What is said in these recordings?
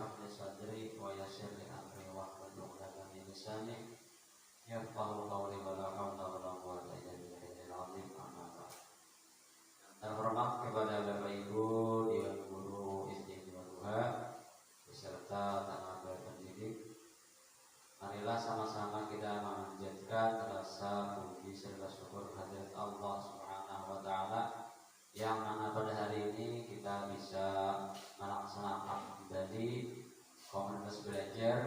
اشرح لي صدري ويسر لي أمري واحلل عقدة من لساني يفقهوا قولي ولا حول ولا قوة إلا بالله العظيم. Amma ba'd. Terhormat kepada Bapak Ibu, Dewan Guru Istimewa Duha beserta tenaga pendidik. Marilah sama-sama kita memanjatkan rasa puji serta syukur kehadirat Allah Subhanahu wa taala yang mana pada hari ini kita bisa melaksanakan kembali komunitas belajar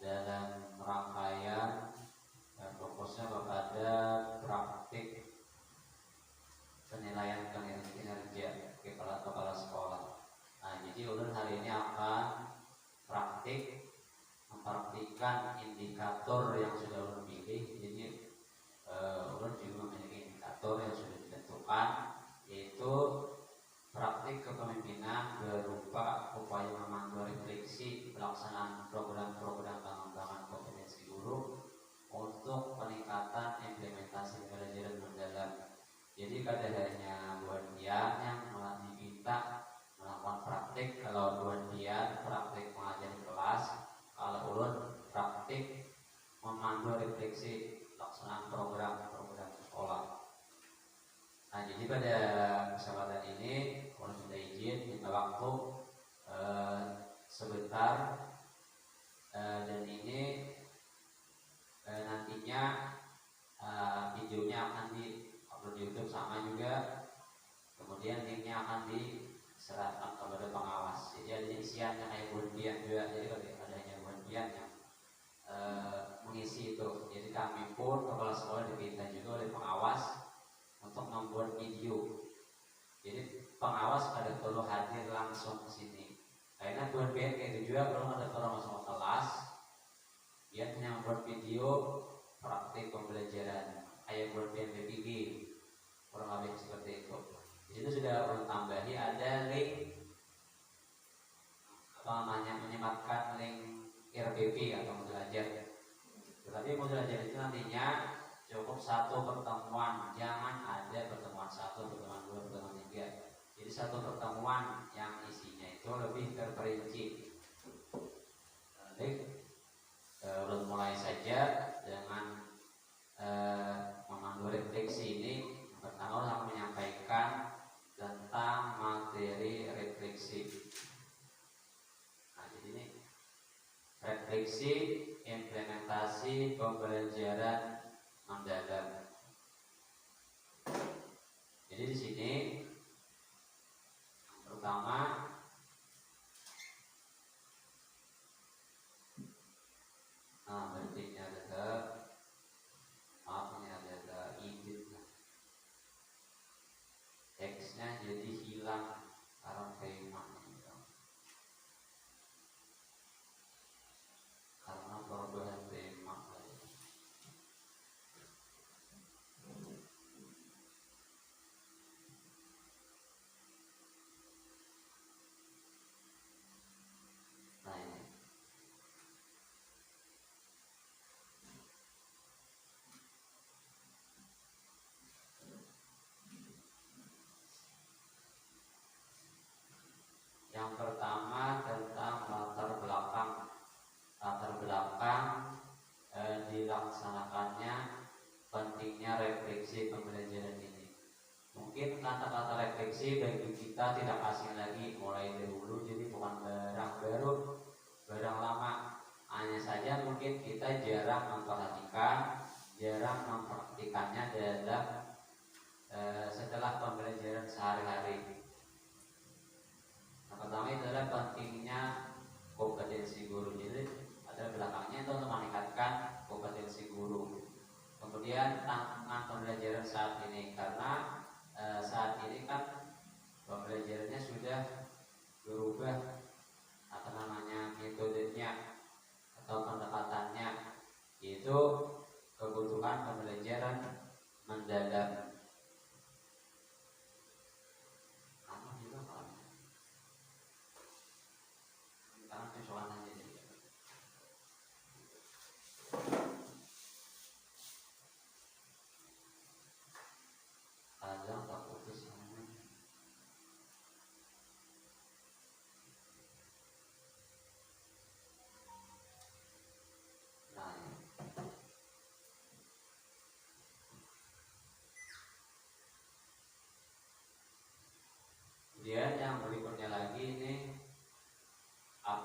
dalam rangkaian fokusnya kepada praktik penilaian kinerja kepala sekolah. Nah, jadi ulun hari ini akan mempraktikkan indikator yang sudah ulun pilih. Jadi ulun juga memiliki indikator yang sudah ditentukan, yaitu praktik kepemimpinan berupa upaya memandu refleksi pelaksanaan program-program pengembangan kompetensi guru untuk peningkatan implementasi pembelajaran mendalam. Jadi kada hanya buat dia yang diminta melakukan praktik. Kalau buat dia praktik mengajar di kelas, kalau ulun praktik memandu refleksi pelaksanaan program-program sekolah. Nah, jadi pada kesempatan ini ulun minta izin, minta waktu sebentar, dan ini nantinya videonya akan di-upload di YouTube sama juga, kemudian linknya akan diserahkan kepada pengawas. Jadi ada isiannya kayak bundian juga, jadi kalau adanya bundian yang mengisi itu. Jadi kami pun kepala sekolah diminta juga oleh pengawas untuk membuat video. Jadi pengawas ada perlu hadir langsung ke sini. Karena buat BNK itu juga kalau ada orang masuk kelas, dia hanya membuat video praktik pembelajaran kayak buat BNPB, kurang lebih seperti itu. Di situ sudah perlu tambahi ada link menyematkan link RPP atau modul ajar. Tetapi modul ajar itu nantinya cukup satu pertemuan, jangan ada pertemuan 1, pertemuan 2, pertemuan 3. Jadi satu pertemuan yang isinya itu lebih terperinci. Baik, ulun mulai saja dengan memandu refleksi ini. Pertama saya menyampaikan tentang materi refleksi. Nah, jadi ini refleksi implementasi pembelajaran mendalam. Jadi di sini yang pertama berarti ini ada edit. Teksnya jadi hilang karena perubahan tema. Nah, ini yang pertama tentang latar belakang dilaksanakannya pentingnya refleksi pembelajaran ini. Mungkin kata-kata refleksi bagi kita tidak asing lagi mulai dahulu, jadi bukan barang baru, barang lama. Hanya saja mungkin kita jarang memperhatikan, jarang mempraktikannya dalam setelah pembelajaran sehari-hari. Yang pertama itu adalah pentingnya kompetensi guru. Jadi ada belakangnya itu untuk meningkatkan kompetensi guru. Kemudian tantangan pembelajaran saat ini, karena saat ini kan pembelajarannya sudah berubah, metodenya atau pendekatannya, yaitu kebutuhan pembelajaran mendalam.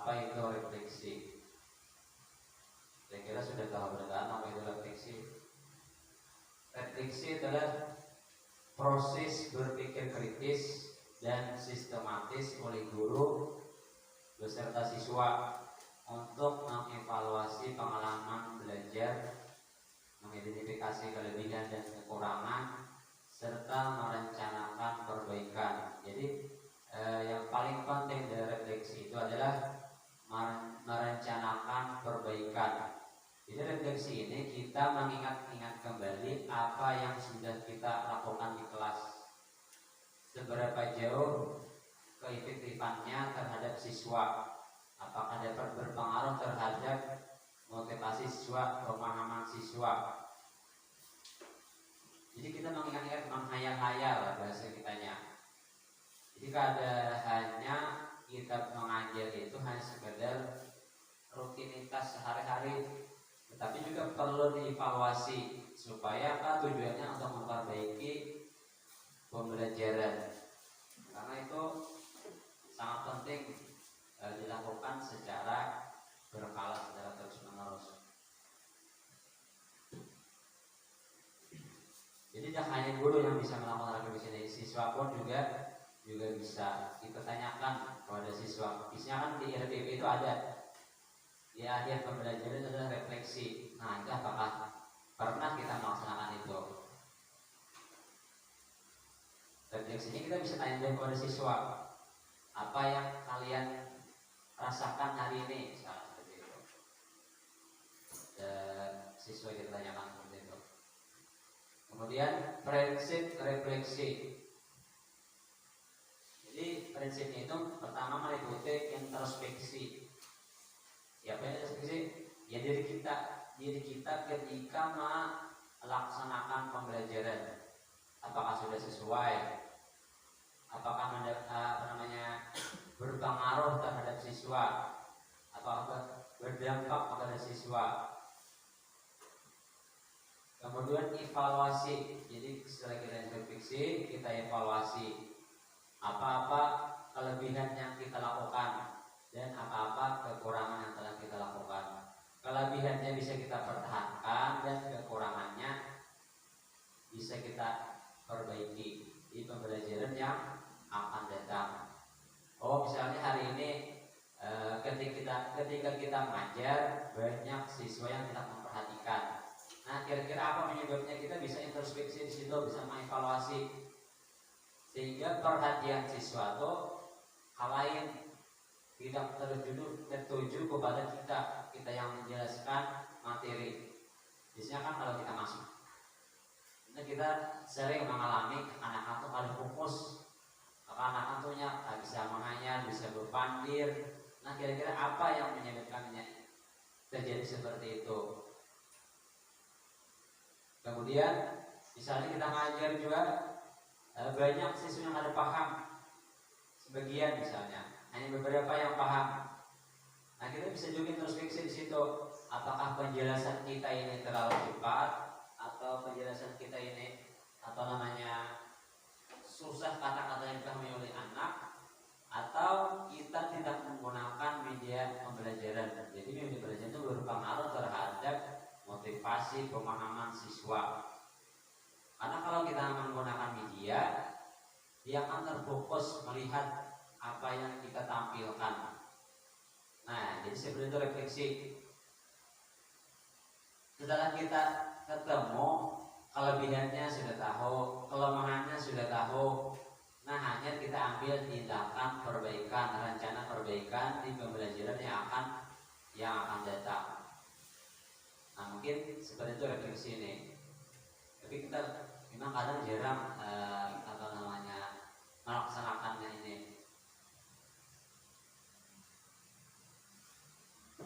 apa itu refleksi. Saya kira sudah tahu benar apa itu refleksi. Refleksi adalah proses berpikir kritis dan sistematis oleh guru beserta siswa untuk mengevaluasi pengalaman belajar, mengidentifikasi kelebihan dan kekurangan, serta merencanakan perbaikan. Jadi yang paling penting dari refleksi itu adalah merencanakan perbaikan. Jadi refleksi ini kita mengingat-ingat kembali apa yang sudah kita lakukan di kelas, seberapa jauh keefektifannya terhadap siswa, apakah dapat berpengaruh terhadap motivasi siswa, pemahaman siswa. Jadi kita mengingat-ingat, menghayal-hayal bahasa kitanya. Jadi hanya kita mengajar itu hanya sekedar rutinitas sehari-hari, tetapi juga perlu dievaluasi supaya tujuannya untuk memperbaiki pembelajaran. Karena itu sangat penting dilakukan secara berkala, secara terus-menerus. Jadi tidak hanya guru yang bisa melakukan refleksi, siswa pun juga bisa dipertanyakan kepada siswa. Biasanya kan di RPP itu ada di akhir pembelajaran itu adalah refleksi. Nah, itu apakah pernah kita melaksanakan itu? Refleksinya kita bisa tanya kepada siswa, apa yang kalian rasakan hari ini, misalnya seperti itu. Dan siswa kita tanyakan seperti itu. Kemudian prinsip refleksi. Jadi prinsipnya itu pertama meliputi introspeksi. Siapa yang introspeksi? Ya diri kita ketika melaksanakan pembelajaran. Apakah sudah sesuai? Apakah berpengaruh terhadap siswa? Apakah berdampak kepada siswa? Kemudian evaluasi. Jadi setelah kita introspeksi, kita evaluasi apa-apa kelebihan yang kita lakukan dan apa-apa kekurangan yang telah kita lakukan. Kelebihannya bisa kita pertahankan dan kekurangannya bisa kita perbaiki di pembelajaran yang akan datang. Misalnya hari ini ketika kita mengajar, banyak siswa yang tidak memperhatikan. Nah, kira-kira apa penyebabnya? Kita bisa introspeksi di situ, bisa mengevaluasi sehingga perhatian siswa itu hal lain, tidak tertuju kepada kita yang menjelaskan materi. Biasanya kan kalau kita masuk, kita sering mengalami anak-anak itu paling fokus, anak-anak tuhnya bisa menghayal, bisa berpandir. Nah, kira-kira apa yang menyebabkannya terjadi seperti itu? Kemudian misalnya kita ngajar juga banyak siswa yang ada paham, sebagian misalnya hanya beberapa yang paham. Nah, kita bisa juga introspeksi di situ, apakah penjelasan kita ini terlalu cepat, atau penjelasan kita ini susah kata-kata yang dipahami oleh anak, atau kita tidak menggunakan media pembelajaran. Jadi media pembelajaran itu berpengaruh terhadap motivasi pemahaman siswa. Karena kalau kita menggunakan media, dia akan terfokus melihat apa yang kita tampilkan. Nah, jadi seperti itu refleksi. Setelah kita ketemu, kelebihannya sudah tahu, kelemahannya sudah tahu. Nah, hanya kita ambil tindakan perbaikan, rencana perbaikan di pembelajaran yang akan datang. Nah, mungkin seperti itu refleksi ini. Tapi kita memang kadang jarang melaksanakannya ini.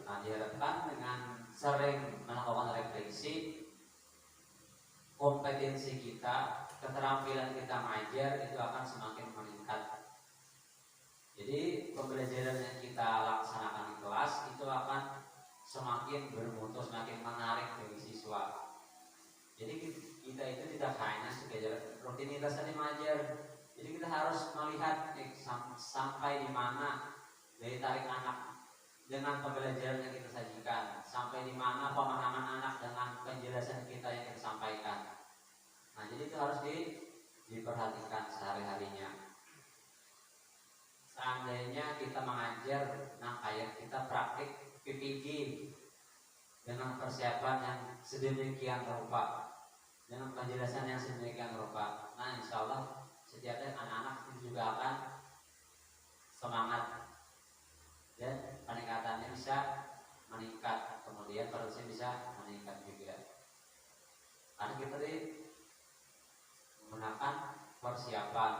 Nah, diharapkan dengan sering melakukan refleksi, kompetensi kita, keterampilan kita mengajar itu akan semakin meningkat. Jadi pembelajaran yang kita laksanakan di kelas itu akan semakin bermutu, semakin menarik bagi siswa. Jadi kita itu tidak hanya sekedar rutinitas saja mengajar. Jadi kita harus melihat sampai di mana daya tarik anak. dengan pembelajaran yang kita sajikan, sampai di mana pemahaman anak dengan penjelasan kita yang kita sampaikan. Nah, jadi itu harus diperhatikan sehari-harinya. Seandainya kita mengajar, nah kayak kita praktik PPG dengan persiapan yang sedemikian rupa, dengan penjelasan yang sedemikian rupa, nah insya Allah setiapnya anak-anak itu juga akan semangat dan peningkatannya bisa meningkat, kemudian produksi bisa meningkat juga. Karena kita menggunakan persiapan,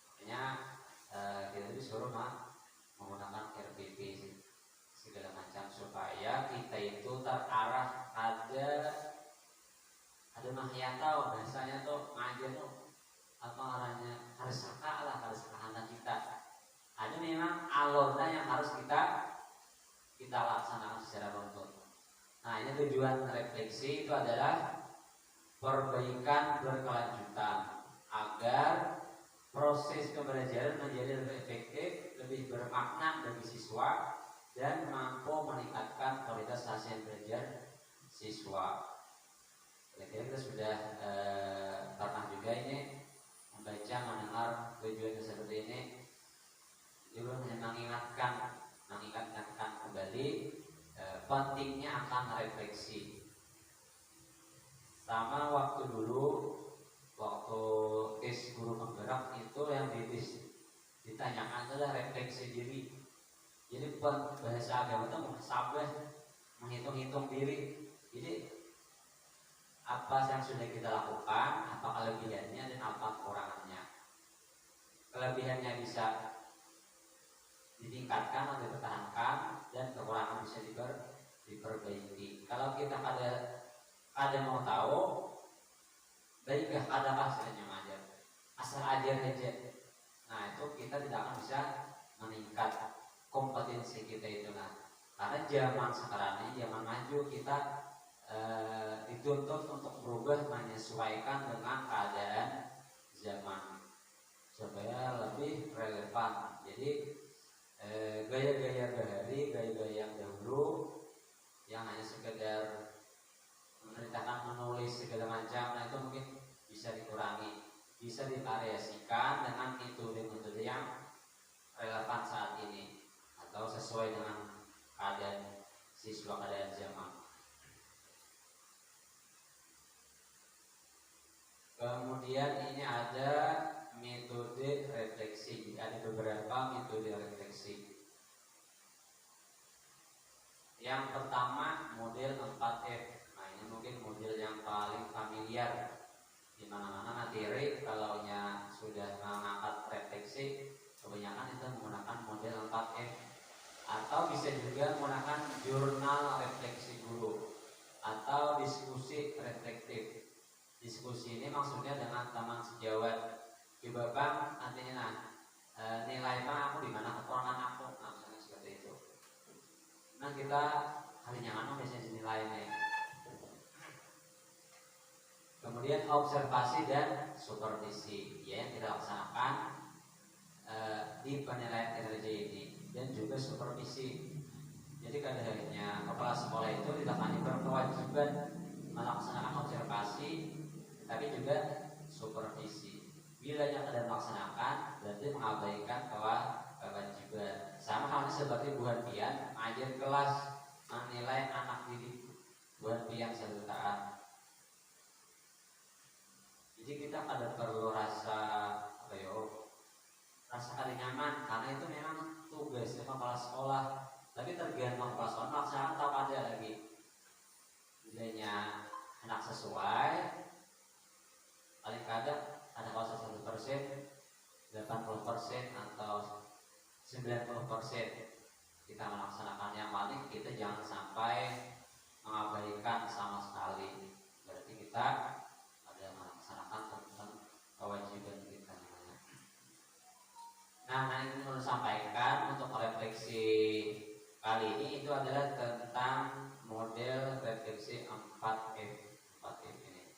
makanya kita disuruh menggunakan RPP segala macam supaya kita itu terarah ada mahyatau, biasanya tuh ngajar tuh apa arahnya harus saka lah, harus anak kita. Ada memang alurnya yang harus kita laksanakan secara runtut. Nah, ini tujuan refleksi itu adalah perbaikan berkelanjutan agar proses pembelajaran menjadi lebih efektif, lebih bermakna bagi siswa dan mampu meningkatkan kualitas hasil belajar siswa. Kira-kira kita sudah pernah juga ini membaca, mendengar tujuan seperti ini. Juga mengingatkan kembali pentingnya akan refleksi. Sama waktu dulu, waktu tes guru penggerak itu yang ditanyakan adalah refleksi diri. Jadi bahasa agama itu muhasabah, menghitung-hitung diri. Jadi apa yang sudah kita lakukan, apa kelebihannya dan apa kekurangannya. Kelebihannya bisa ditingkatkan atau dipertahankan dan kekurangan bisa diperbaiki. Kalau kita ada mau tahu, baiklah adakah saja mengajar, asal ajar aja. Nah itu kita tidak akan bisa meningkat kompetensi kita itu. Nah, karena zaman sekarang ini zaman maju, kita dituntut untuk berubah menyesuaikan dengan keadaan zaman supaya lebih relevan. Jadi gaya-gaya bahari, gaya-gaya yang dahulu yang hanya sekedar memerintahkan menulis segala macam, nah itu mungkin bisa dikurangi, bisa divariasikan dengan metode yang relevan saat ini atau sesuai dengan keadaan siswa, keadaan zaman. Kemudian ini ada metode refleksi. Ada beberapa metode refleksi. Yang pertama model 4F. Nah ini mungkin model yang paling familiar di mana-mana materi. Kalau sudah mengangkat refleksi, kebanyakan itu menggunakan model 4F. Atau bisa juga menggunakan jurnal refleksi guru atau diskusi reflektif. Diskusi ini maksudnya dengan teman sejawat. Coba bang, artinya nilai bang aku di mana, kekurangan aku, nah misalnya seperti itu. Nah kita hari yang biasanya nilainya. Kemudian observasi dan supervisi, ya yang kita laksanakan di penilaian kinerja ini, dan juga supervisi. Jadi kadarnya kepala sekolah itu tidak hanya berkewajiban melaksanakan observasi, tapi juga supervisi. Bila yang tidak melaksanakan, berarti mengabaikan kewajiban. Sama halnya seperti buah pian, mengajar kelas, menilai anak didik buah pian sejutaan. Jadi kita ada perlu rasa rasa nyaman, karena itu memang tugasnya kepala sekolah. Tapi tergantung kepala sekolah melaksanakan atau ada lagi. Bilanya anak sesuai, paling kadang ada kalau 100%, 80% atau 90% kita melaksanakan. Yang paling kita jangan sampai mengabaikan sama sekali. Berarti kita ada melaksanakan tentang kewajiban kita. Nah ini perlu sampaikan untuk refleksi kali ini itu adalah tentang model refleksi 4F. 4F ini.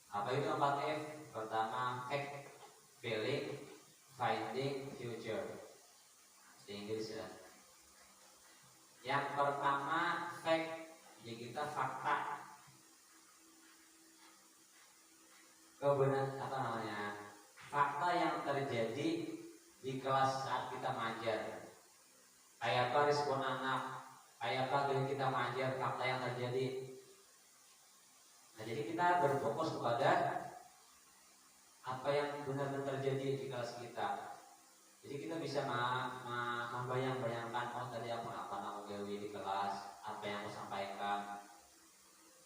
Apa itu 4F? Pertama, fact, feeling, finding, future. di Inggris ya. Yang pertama fact, jadi kita fakta, kebenaran apa namanya, fakta yang terjadi di kelas saat kita mengajar. Kayak apa respon anak, kayak apa gaya kita mengajar, fakta yang terjadi. Nah, jadi kita berfokus kepada apa yang benar-benar terjadi di kelas kita. Jadi kita bisa membayang-bayangkan, oh tadi aku apa gawe di kelas, apa yang aku sampaikan,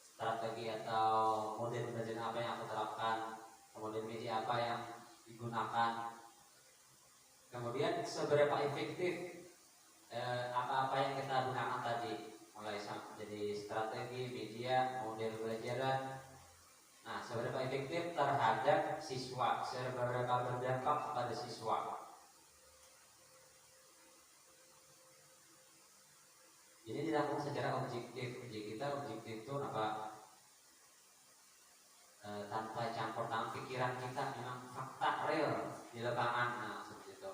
strategi atau model belajar apa yang aku terapkan, kemudian media apa yang digunakan, kemudian seberapa efektif apa-apa yang kita gunakan tadi, mulai jadi strategi, media, model pelajaran. Nah, seberapa efektif terhadap siswa, seberapa berdampak kepada siswa. Jadi dilakukan secara objektif. Jadi kita objektif itu apa? Tanpa campur tangan pikiran kita, memang fakta real di lapangan. Nah, seperti itu.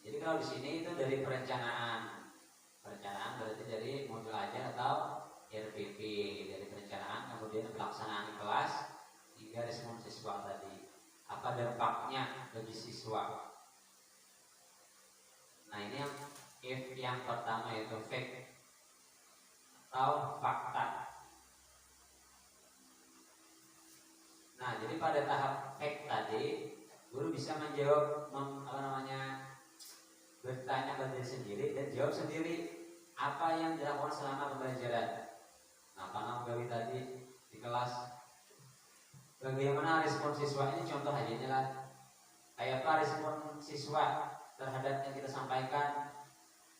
Jadi kalau di sini itu dari perencanaan berarti dari modul ajar atau RPP, dari perencanaan, kemudian pelaksanaan kelas hingga respon siswa tadi. Apa dampaknya bagi siswa? Nah, ini yang F yang pertama yaitu fact atau fakta. Nah, jadi pada tahap fact tadi, guru bisa menjawab bertanya pada diri sendiri dan jawab sendiri apa yang dilakukan selama pembelajaran. Nah, Pak Gawi tadi di kelas, bagaimana respon siswa ini? Contoh aja lah, kayak apa respon siswa terhadap yang kita sampaikan?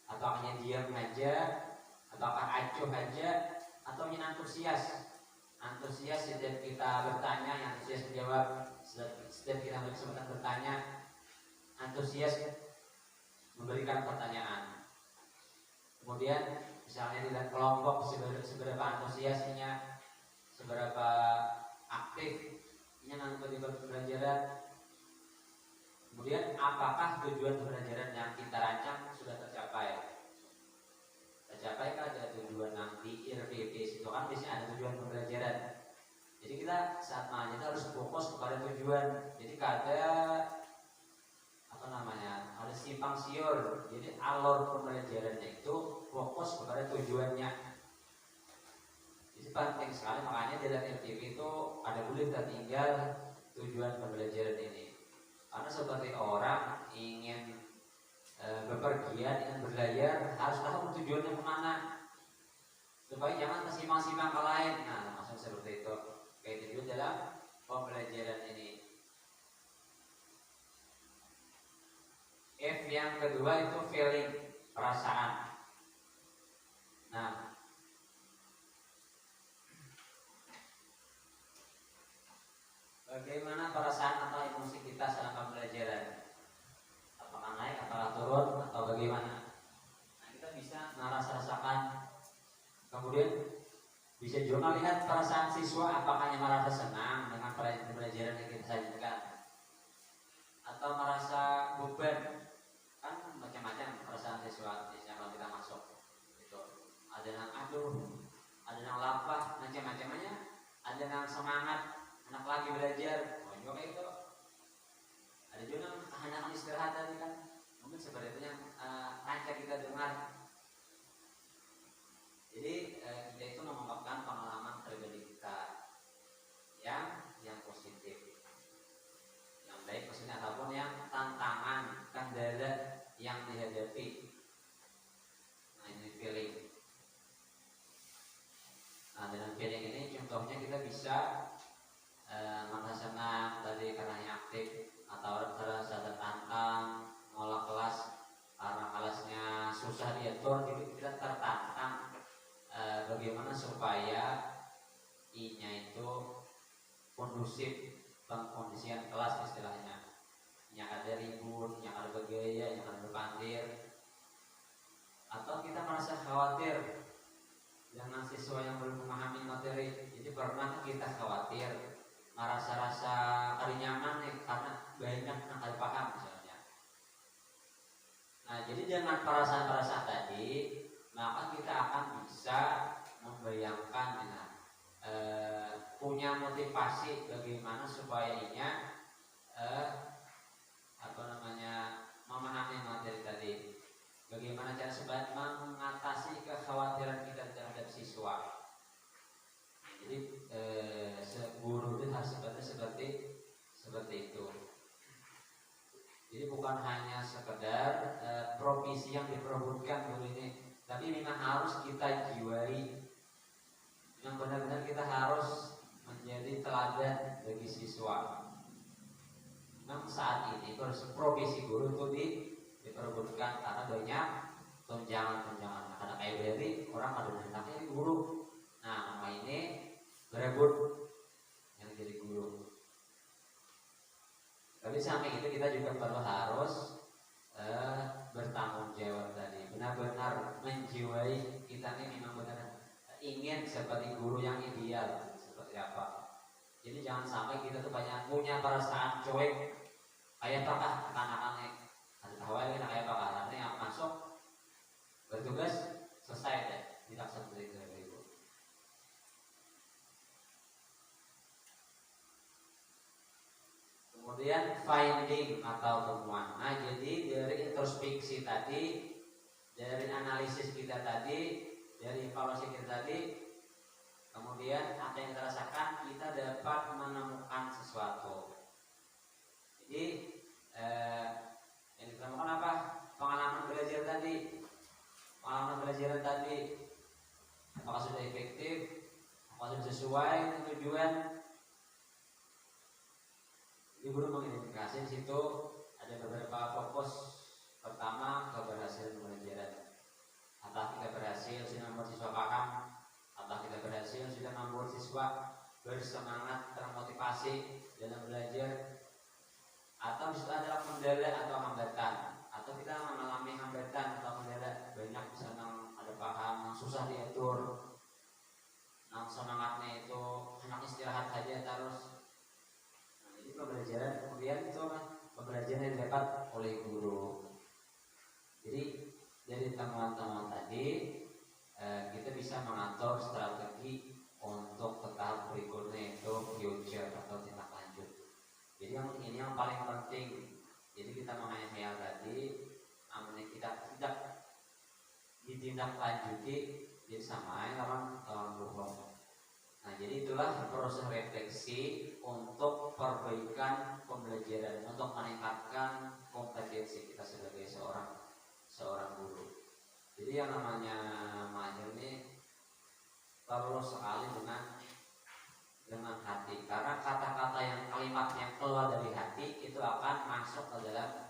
Atau hanya diam aja, ataukah acuh aja, atau hanya antusias setiap kita bertanya, yang antusias menjawab, setiap kita berkesempatan bertanya, antusias memberikan pertanyaan. Kemudian misalnya di dalam kelompok seberapa antusiasnya, seberapa aktifnya mengikuti pembelajaran. Kemudian apakah tujuan pembelajaran yang kita rancang sudah tercapai? Tercapai kan ada tujuan nanti RPP itu kan biasanya ada tujuan pembelajaran. Jadi kita saat mengajar harus fokus kepada tujuan. Jadi kada ada simpang siur. Jadi alur pembelajarannya itu fokus kepada tujuannya. Jadi penting sekali, makanya dalam RTP itu ada boleh tertinggal tujuan pembelajaran ini. Karena seperti orang ingin bepergian, ingin berlayar, harus tahu tujuannya kemana, supaya jangan kesimpang-simpang ke lain. Nah, maksud seperti itu. Kayak itu dalam pembelajaran ini. F yang kedua itu feeling, perasaan. Nah, bagaimana perasaan atau emosi kita selama pembelajaran? Apakah naik, apakah turun, atau bagaimana? Nah, kita bisa merasa-rasakan. Kemudian bisa juga melihat perasaan siswa, apakah yang merasa senang dengan pembelajaran yang kita sajikan, atau merasa beban. Kan macam-macam perasaan siswa kalau kita masuk itu. Ada yang aduh, ada yang lapar, macam-macamnya. Ada yang semangat, anak lagi belajar, oh juga itu. Ada juga anak istirahat tadi kan. Mungkin seperti itu yang lancar kita dengar. Jadi kita itu mengungkapkan pengalaman pribadi kita yang positif, yang baik maksudnya, ataupun yang tantangan, kendala yang dihadapi. Nah, ini feeling. Nah, dengan feeling ini contohnya kita bisa merasa senang tadi karena yang aktif, atau terasa tertantang ngolah kelas karena kelasnya susah diatur. Jadi kita tertantang bagaimana supaya I-nya itu kondusif, pengkondisian kelas istilahnya. Yang ada ribut, yang ada bergaya, yang ada berpandir. Atau kita merasa khawatir dengan siswa yang belum memahami materi. Jadi pernah kita khawatir, merasa-rasa kali nyaman nih karena banyak yang kali paham misalnya. Jadi dengan perasaan-perasaan tadi, maka kita akan bisa membayangkan punya motivasi bagaimana supaya memahami materi tadi. Bagaimana cara supaya mengatasi kekhawatiran kita terhadap siswa. Jadi guru itu harus seperti itu. Jadi bukan hanya sekedar profesi yang diperebutkan guru ini, tapi memang harus kita jiwai. Yang benar-benar kita harus menjadi teladan bagi siswa. Memang saat ini profesi guru itu diperebutkan karena banyak tunjangan. Karena kayak berarti orang pada hendaknya jadi guru. Nah, nama ini berebut yang jadi guru. Tapi sampai itu kita juga perlu harus bertanggung jawab tadi. Benar-benar menjiwai kita ini memang benar ingin seperti guru yang ideal seperti apa. Jadi jangan sampai kita tuh banyak punya perasaan cuek kayak apakah anak-anaknya ada tawarin kayak apakah nanti yang masuk bertugas selesai deh, tidak seperti itu. Kemudian finding atau temuan. Nah, jadi dari introspeksi tadi, dari analisis kita tadi, dari evaluasi kita tadi, kemudian apa yang kita rasakan, kita dapat menemukan sesuatu. Jadi yang ditemukan apa? Pengalaman belajar tadi. Apakah sudah efektif? Apakah sudah sesuai dengan tujuan? Jadi guru mengidentifikasi di situ ada beberapa fokus. Pertama, keberhasilan pembelajaran. Apakah kita berhasil sudah membuat siswa paham? Apakah kita berhasil sudah membuat siswa bersemangat, termotivasi dalam belajar? Atau disitu adalah kendala atau hambatan, atau kita mengalami hambatan atau kendala banyak, misalnya ada paham yang susah diatur, yang semangatnya itu enak istirahat saja terus. Nah, jadi pembelajaran kemudian itu pembelajaran yang didapat oleh guru. Jadi dari teman-teman tadi kita bisa mengatur strategi untuk ke tahap berikutnya, itu future atau tindak lanjut. Jadi ini yang paling penting. Jadi kita menghayal tadi, namanya kita tidak ditindaklanjuti, jadi sama lawan bohong. Nah, jadi itulah proses refleksi untuk perbaikan pembelajaran, untuk meningkatkan kompetensi kita sebagai seorang guru. Jadi yang namanya mengajar ini perlu sekali dengan hati, karena kata-kata yang kalimat yang keluar dari hati itu akan masuk ke dalam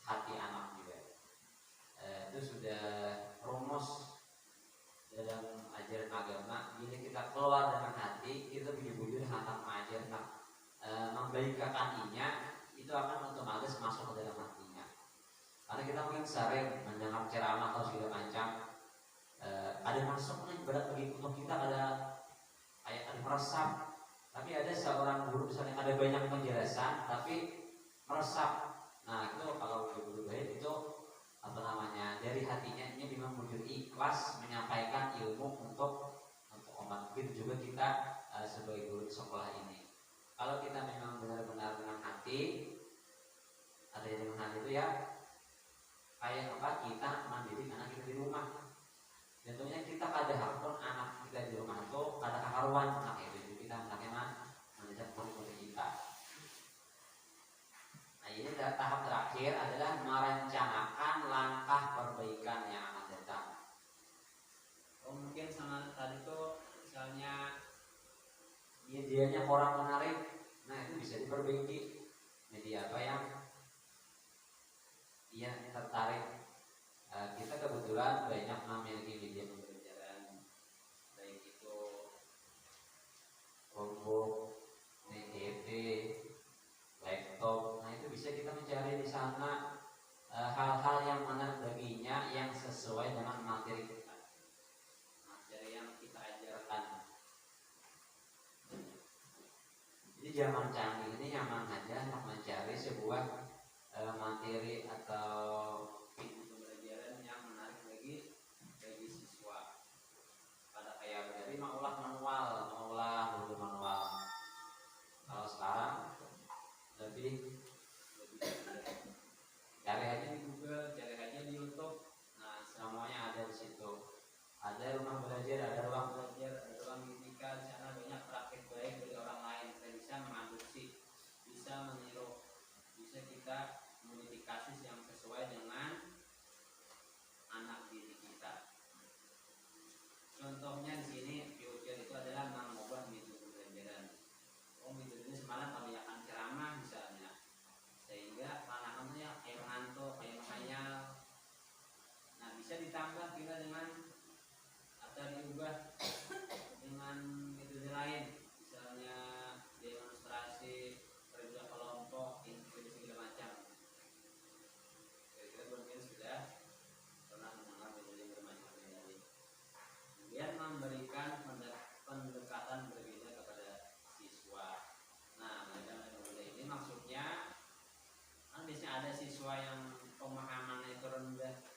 hati anak juga. Itu sudah rumus dalam ajaran agama. Bila kita keluar dengan hati, itu bujur-bujur anak mengajar, membaikkannya itu akan otomatis masuk ke dalam hatinya. Karena kita mungkin sering mendengar ceramah atau segala macam, ada masuknya berat bagi untuk kita, ada meresap. Tapi ada seorang guru misalnya ada banyak penjelasan tapi meresap. Nah, itu kalau guru baik itu dari hatinya ini memang bujur ikhlas menyampaikan ilmu untuk umat. Begitu juga kita sebagai guru di sekolah ini. Kalau kita memang benar-benar dengan hati, ada yang dengan hati itu ya kayak apa, kita mendidik anak kita di rumah. Tentunya kita ada hak pun anak kita di rumah itu ada kekaruan anak itu kita hendaknya mendidik murid-murid kita. Nah, ini tahap terakhir adalah merencanakan langkah perbaikan yang akan datang. Mungkin sama tadi tuh misalnya medianya orang menarik, nah itu bisa diperbaiki. Media apa yang ia tertarik. Kita kebetulan banyak memiliki media pembelajaran, baik itu Chromebook, TV, laptop. Nah, itu bisa kita mencari di sana hal-hal yang menarik baginya yang sesuai dengan materi kita, materi yang kita ajarkan. Jadi zaman canggih ini nyaman aja untuk mencari sebuah materi atau siswa yang pemahamannya itu rendah